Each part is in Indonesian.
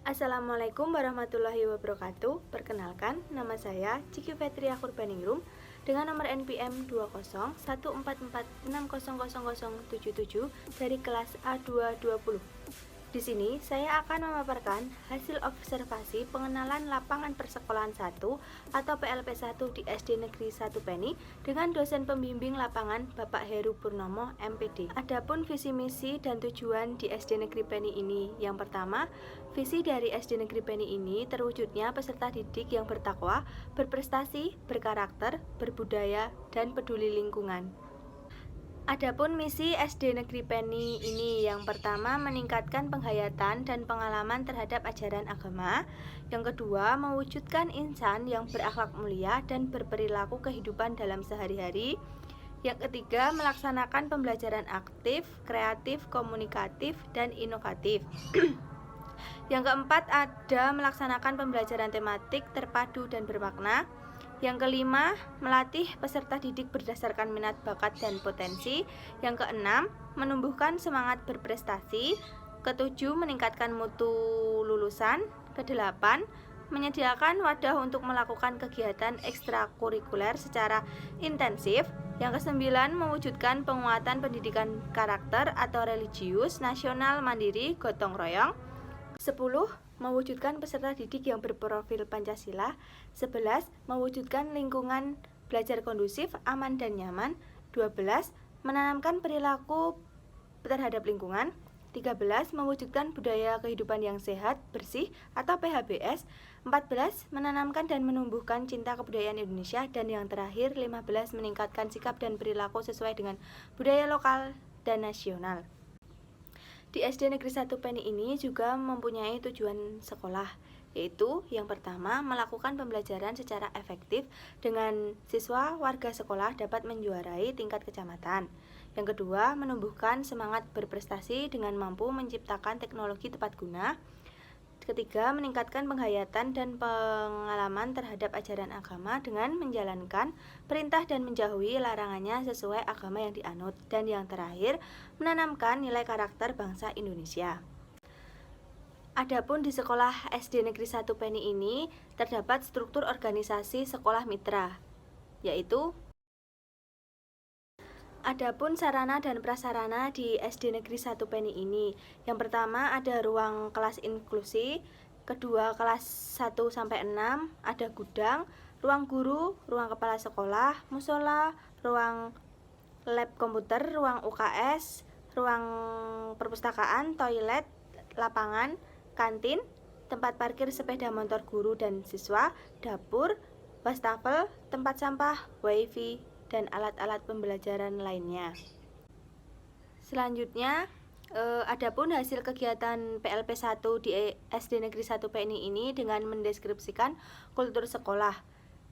Assalamualaikum warahmatullahi wabarakatuh. Perkenalkan, nama saya Ciki Fetria Kurbaningrum dengan nomor NPM 201446000077 dari kelas A220. Di sini saya akan memaparkan hasil observasi pengenalan lapangan persekolahan 1 atau PLP1 di SD Negeri 1 Peni dengan dosen pembimbing lapangan Bapak Heru Purnomo MPD. Adapun visi misi dan tujuan di SD Negeri Peni ini, yang pertama, visi dari SD Negeri Peni ini terwujudnya peserta didik yang bertakwa, berprestasi, berkarakter, berbudaya, dan peduli lingkungan. Adapun misi SD Negeri Peni ini, yang pertama, meningkatkan penghayatan dan pengalaman terhadap ajaran agama. Yang kedua, mewujudkan insan yang berakhlak mulia dan berperilaku kehidupan dalam sehari-hari. Yang ketiga, melaksanakan pembelajaran aktif, kreatif, komunikatif, dan inovatif. Yang keempat, ada melaksanakan pembelajaran tematik terpadu dan bermakna. Yang kelima, melatih peserta didik berdasarkan minat, bakat, dan potensi. Yang keenam, menumbuhkan semangat berprestasi. Ketujuh, meningkatkan mutu lulusan. Kedelapan, menyediakan wadah untuk melakukan kegiatan ekstrakurikuler secara intensif. Yang kesembilan, mewujudkan penguatan pendidikan karakter atau religius, nasional, mandiri, gotong royong. 10. Mewujudkan peserta didik yang berprofil Pancasila. 11. Mewujudkan lingkungan belajar kondusif, aman, dan nyaman. 12. Menanamkan perilaku terhadap lingkungan. 13. Mewujudkan budaya kehidupan yang sehat, bersih, atau PHBS. 14. Menanamkan dan menumbuhkan cinta kebudayaan Indonesia. Dan yang terakhir, 15. Meningkatkan sikap dan perilaku sesuai dengan budaya lokal dan nasional. Di SD Negeri 1 Peni ini juga mempunyai tujuan sekolah, yaitu yang pertama, melakukan pembelajaran secara efektif dengan siswa warga sekolah dapat menjuarai tingkat kecamatan. Yang kedua, menumbuhkan semangat berprestasi dengan mampu menciptakan teknologi tepat guna. Ketiga, meningkatkan penghayatan dan pengalaman terhadap ajaran agama dengan menjalankan perintah dan menjauhi larangannya sesuai agama yang dianut. Dan yang terakhir, menanamkan nilai karakter bangsa Indonesia. Adapun di sekolah SD Negeri 1 Peni ini terdapat struktur organisasi sekolah mitra, yaitu adapun sarana dan prasarana di SD Negeri 1 Peni ini, yang pertama ada ruang kelas inklusi, kedua kelas 1 sampai 6, ada gudang, ruang guru, ruang kepala sekolah, musola, ruang lab komputer, ruang UKS, ruang perpustakaan, toilet, lapangan, kantin, tempat parkir sepeda motor guru dan siswa, dapur, wastafel, tempat sampah, wifi, dan alat-alat pembelajaran lainnya. Selanjutnya, adapun hasil kegiatan PLP1 di SD Negeri 1 Peni ini dengan mendeskripsikan kultur sekolah.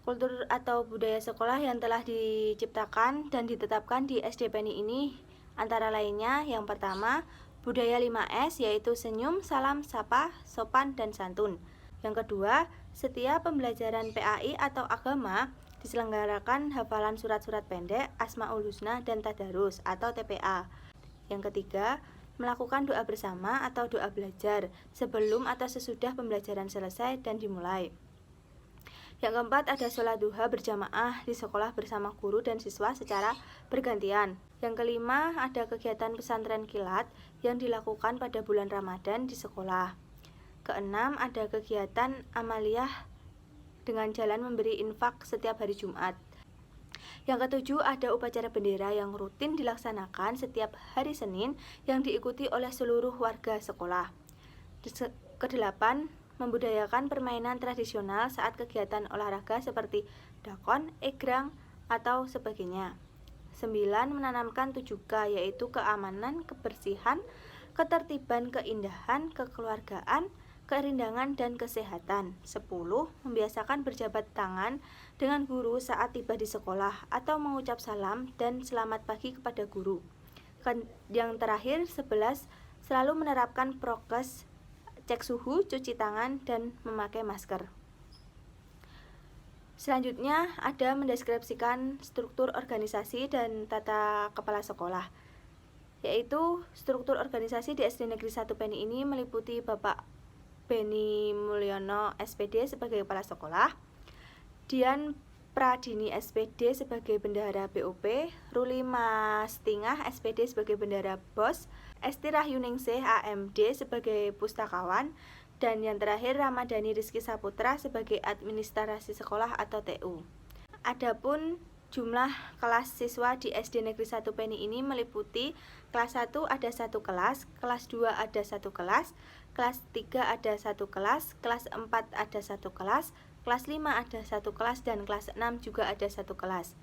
Kultur atau budaya sekolah yang telah diciptakan dan ditetapkan di SD Peni ini antara lainnya, yang pertama, budaya 5S, yaitu senyum, salam, sapa, sopan, dan santun. Yang kedua, setiap pembelajaran PAI atau agama diselenggarakan hafalan surat-surat pendek, Asmaul Husna, dan Tadarus atau TPA. Yang ketiga, melakukan doa bersama atau doa belajar sebelum atau sesudah pembelajaran selesai dan dimulai. Yang keempat, ada sholat duha berjamaah di sekolah bersama guru dan siswa secara bergantian. Yang kelima, ada kegiatan pesantren kilat yang dilakukan pada bulan Ramadan di sekolah. Keenam, ada kegiatan amaliyah dengan jalan memberi infak setiap hari Jumat. Yang ketujuh, ada upacara bendera yang rutin dilaksanakan setiap hari Senin yang diikuti oleh seluruh warga sekolah. Kedelapan, membudayakan permainan tradisional saat kegiatan olahraga seperti dakon, egrang, atau sebagainya. 9. Menanamkan 7K, yaitu keamanan, kebersihan, ketertiban, keindahan, kekeluargaan, kerindangan, dan kesehatan. 10. Membiasakan berjabat tangan dengan guru saat tiba di sekolah atau mengucap salam dan selamat pagi kepada guru. Yang terakhir, 11. Selalu menerapkan prokes, cek suhu, cuci tangan, dan memakai masker. Selanjutnya, ada mendeskripsikan struktur organisasi dan tata kepala sekolah, yaitu struktur organisasi di SD Negeri 1 Peni ini meliputi Bapak Beni Mulyono SPD sebagai kepala sekolah, Dian Pradini SPD sebagai bendahara BOP, Ruli Mastingah SPD sebagai bendahara BOS, Esti Rahyuningsih AMD sebagai pustakawan, dan yang terakhir Ramadhani Rizky Saputra sebagai administrasi sekolah atau TU. Adapun jumlah kelas siswa di SD Negeri 1 Peni ini meliputi kelas 1 ada 1 kelas 2 ada 1 kelas 3 ada 1 kelas 4 ada 1 kelas 5 ada 1 kelas, dan kelas 6 juga ada 1 kelas.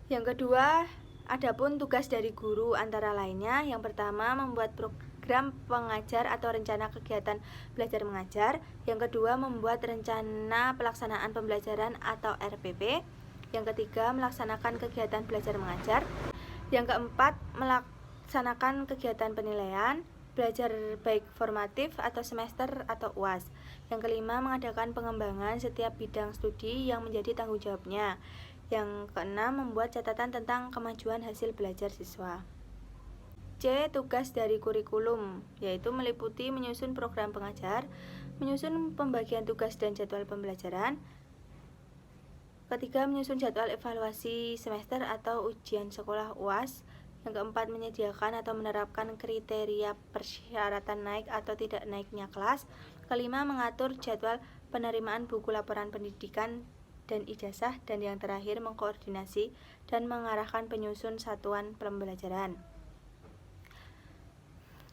Yang kedua, adapun tugas dari guru antara lainnya, yang pertama membuat program pengajar atau rencana kegiatan belajar mengajar, yang kedua membuat rencana pelaksanaan pembelajaran atau RPP, yang ketiga melaksanakan kegiatan belajar mengajar, yang keempat melaksanakan kegiatan penilaian belajar baik formatif atau semester atau UAS. Yang kelima, mengadakan pengembangan setiap bidang studi yang menjadi tanggung jawabnya. Yang keenam, membuat catatan tentang kemajuan hasil belajar siswa. C. Tugas dari kurikulum, yaitu meliputi menyusun program pengajar, menyusun pembagian tugas dan jadwal pembelajaran. Ketiga, menyusun jadwal evaluasi semester atau ujian sekolah UAS. Yang keempat, menyediakan atau menerapkan kriteria persyaratan naik atau tidak naiknya kelas. Kelima, mengatur jadwal penerimaan buku laporan pendidikan dan ijazah. Dan yang terakhir, mengkoordinasi dan mengarahkan penyusun satuan pembelajaran.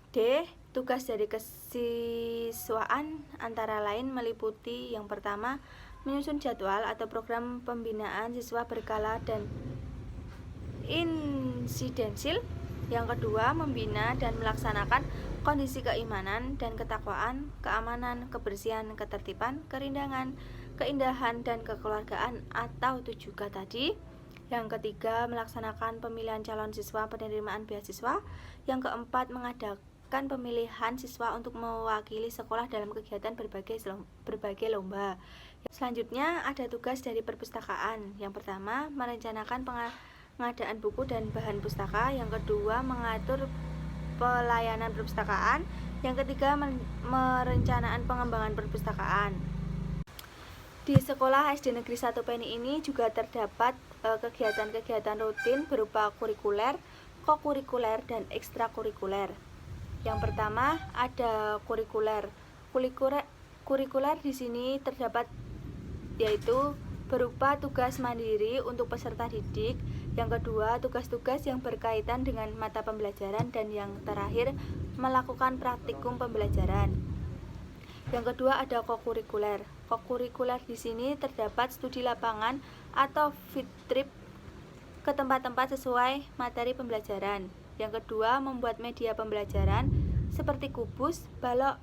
D. Tugas dari kesiswaan antara lain meliputi yang pertama, menyusun jadwal atau program pembinaan siswa berkala dan insidensil. Yang kedua, membina dan melaksanakan kondisi keimanan dan ketakwaan, keamanan, kebersihan, ketertiban, kerindangan, keindahan, dan kekeluargaan atau 7K tadi. Yang ketiga, melaksanakan pemilihan calon siswa penerimaan beasiswa. Yang keempat, mengadakan pemilihan siswa untuk mewakili sekolah dalam kegiatan berbagai lomba. Selanjutnya ada tugas dari perpustakaan. Yang pertama, merencanakan pengadaan buku dan bahan pustaka. Yang kedua, mengatur pelayanan perpustakaan. Yang ketiga, merencanakan pengembangan perpustakaan. Di sekolah SD Negeri 1 Peni ini juga terdapat kegiatan-kegiatan rutin berupa kurikuler, kokurikuler, dan ekstrakurikuler. Yang pertama ada kurikuler. Kurikuler di sini terdapat yaitu berupa tugas mandiri untuk peserta didik. Yang kedua, tugas-tugas yang berkaitan dengan mata pembelajaran, dan yang terakhir melakukan praktikum pembelajaran. Yang kedua ada kokurikuler. Kokurikuler di sini terdapat studi lapangan atau field trip ke tempat-tempat sesuai materi pembelajaran. Yang kedua, membuat media pembelajaran seperti kubus, balok,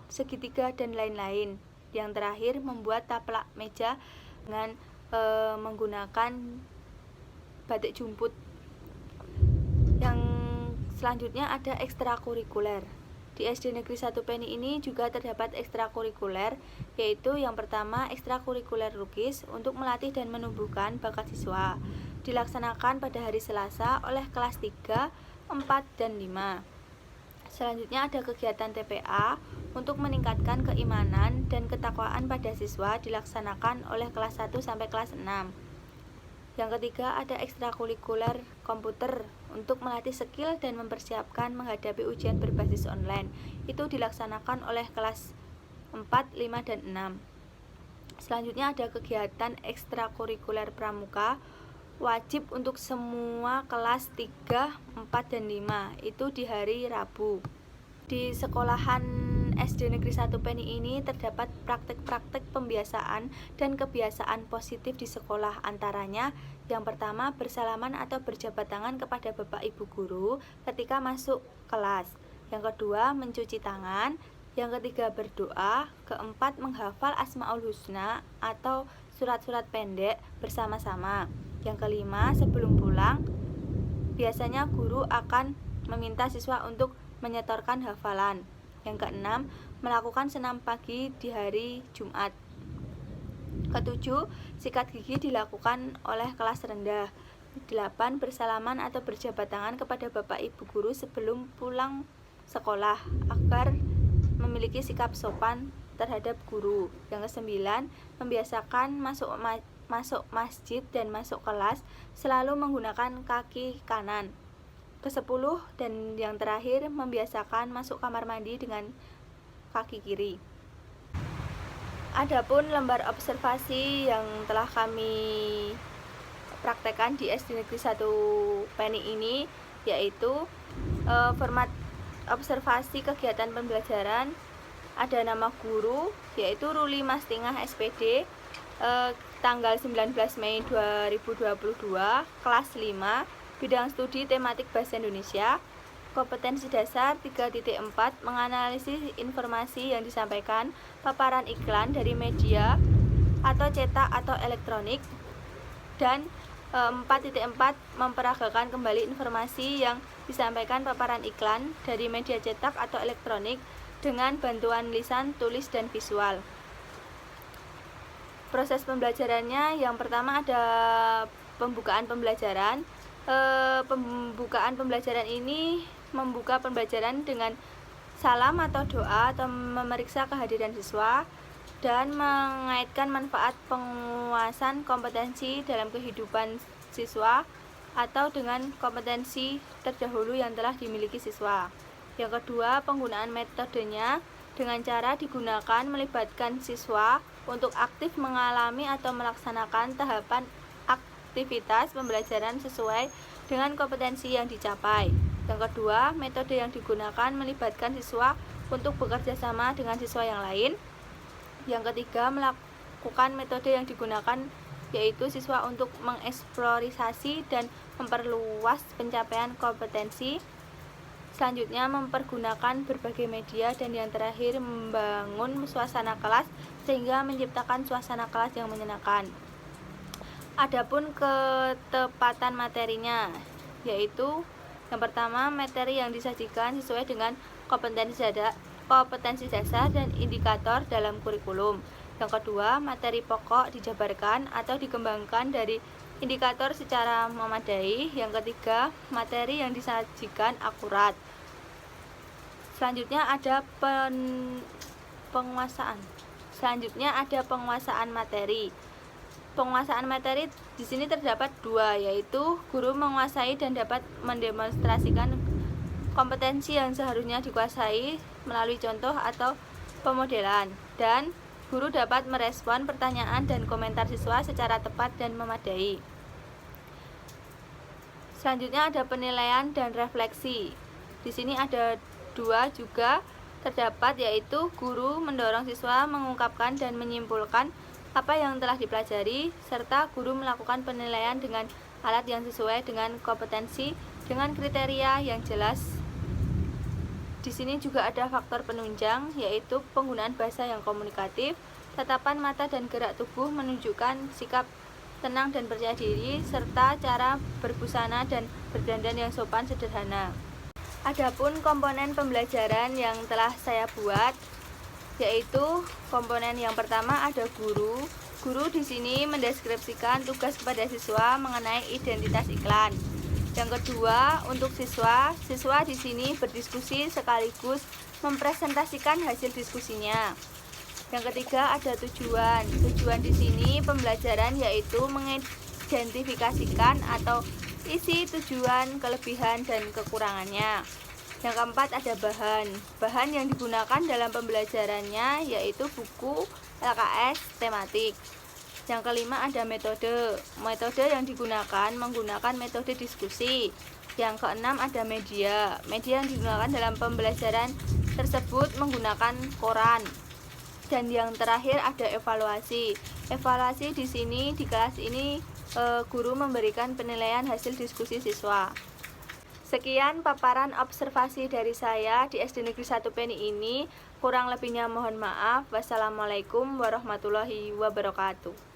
segitiga, dan lain-lain. Yang terakhir, membuat taplak meja dengan menggunakan batik jumput. Yang selanjutnya ada ekstrakurikuler. Di SD Negeri 1 Peni ini juga terdapat ekstrakurikuler, yaitu yang pertama ekstrakurikuler lukis untuk melatih dan menumbuhkan bakat siswa. Dilaksanakan pada hari Selasa oleh kelas 3, 4, dan 5. Selanjutnya ada kegiatan TPA untuk meningkatkan keimanan dan ketakwaan pada siswa, dilaksanakan oleh kelas 1 sampai kelas 6. Yang ketiga ada ekstrakurikuler komputer untuk melatih skill dan mempersiapkan menghadapi ujian berbasis online. Itu dilaksanakan oleh kelas 4, 5, dan 6. Selanjutnya ada kegiatan ekstrakurikuler pramuka wajib untuk semua kelas 3, 4, dan 5. Itu di hari Rabu. Di sekolahan SD Negeri 1 Peni ini terdapat praktek-praktek pembiasaan dan kebiasaan positif di sekolah, antaranya yang pertama bersalaman atau berjabat tangan kepada Bapak Ibu guru ketika masuk kelas. Yang kedua mencuci tangan. Yang ketiga berdoa. Keempat menghafal Asmaul Husna atau surat-surat pendek bersama-sama. Yang kelima sebelum pulang biasanya guru akan meminta siswa untuk menyetorkan hafalan. Yang keenam, melakukan senam pagi di hari Jumat. Ketujuh, sikat gigi dilakukan oleh kelas rendah. 8, bersalaman atau berjabat tangan kepada Bapak Ibu guru sebelum pulang sekolah agar memiliki sikap sopan terhadap guru. Yang kesembilan, membiasakan masuk masjid dan masuk kelas selalu menggunakan kaki kanan. Kesepuluh dan yang terakhir, membiasakan masuk kamar mandi dengan kaki kiri. Adapun lembar observasi yang telah kami praktekkan di SD Negeri 1 Peni ini, yaitu format observasi kegiatan pembelajaran. Ada nama guru, yaitu Ruli Mastingah SPD, tanggal 19 Mei 2022, kelas 5, bidang studi tematik Bahasa Indonesia. Kompetensi dasar 3.4, menganalisis informasi yang disampaikan, paparan iklan dari media atau cetak atau elektronik. Dan 4.4, memperagakan kembali informasi yang disampaikan paparan iklan dari media cetak atau elektronik dengan bantuan lisan, tulis, dan visual. Proses pembelajarannya, yang pertama ada pembukaan pembelajaran. Pembukaan pembelajaran ini membuka pembelajaran dengan salam atau doa atau memeriksa kehadiran siswa dan mengaitkan manfaat penguasaan kompetensi dalam kehidupan siswa atau dengan kompetensi terdahulu yang telah dimiliki siswa. Yang kedua, penggunaan metodenya dengan cara digunakan melibatkan siswa untuk aktif mengalami atau melaksanakan tahapan aktivitas pembelajaran sesuai dengan kompetensi yang dicapai. Yang kedua, metode yang digunakan melibatkan siswa untuk bekerja sama dengan siswa yang lain. Yang ketiga, melakukan metode yang digunakan yaitu siswa untuk mengeksplorasi dan memperluas pencapaian kompetensi. Selanjutnya, mempergunakan berbagai media. Dan yang terakhir, membangun suasana kelas sehingga menciptakan suasana kelas yang menyenangkan. Adapun ketepatan materinya, yaitu yang pertama, materi yang disajikan sesuai dengan kompetensi dasar dan indikator dalam kurikulum. Yang kedua, materi pokok dijabarkan atau dikembangkan dari indikator secara memadai. Yang ketiga, materi yang disajikan akurat. Selanjutnya ada penguasaan. Materi. Penguasaan materi di sini terdapat dua, yaitu guru menguasai dan dapat mendemonstrasikan kompetensi yang seharusnya dikuasai melalui contoh atau pemodelan, dan guru dapat merespon pertanyaan dan komentar siswa secara tepat dan memadai. Selanjutnya ada penilaian dan refleksi. Di sini ada dua juga terdapat, yaitu guru mendorong siswa mengungkapkan dan menyimpulkan apa yang telah dipelajari, serta guru melakukan penilaian dengan alat yang sesuai dengan kompetensi dengan kriteria yang jelas. Di sini juga ada faktor penunjang, yaitu penggunaan bahasa yang komunikatif, tatapan mata dan gerak tubuh menunjukkan sikap tenang dan percaya diri, serta cara berbusana dan berdandan yang sopan sederhana. Adapun komponen pembelajaran yang telah saya buat, yaitu komponen yang pertama ada guru. Guru di sini mendeskripsikan tugas kepada siswa mengenai identitas iklan. Yang kedua, untuk siswa di sini berdiskusi sekaligus mempresentasikan hasil diskusinya. Yang ketiga ada tujuan. Tujuan di sini pembelajaran yaitu mengidentifikasikan atau isi tujuan, kelebihan dan kekurangannya. Yang keempat ada bahan. Bahan yang digunakan dalam pembelajarannya yaitu buku LKS tematik. Yang kelima ada metode. Metode yang digunakan menggunakan metode diskusi. Yang keenam ada media. Media yang digunakan dalam pembelajaran tersebut menggunakan koran. Dan yang terakhir ada evaluasi. Evaluasi di sini di kelas ini guru memberikan penilaian hasil diskusi siswa. Sekian paparan observasi dari saya di SD Negeri 1 Peni ini. Kurang lebihnya mohon maaf. Wassalamualaikum warahmatullahi wabarakatuh.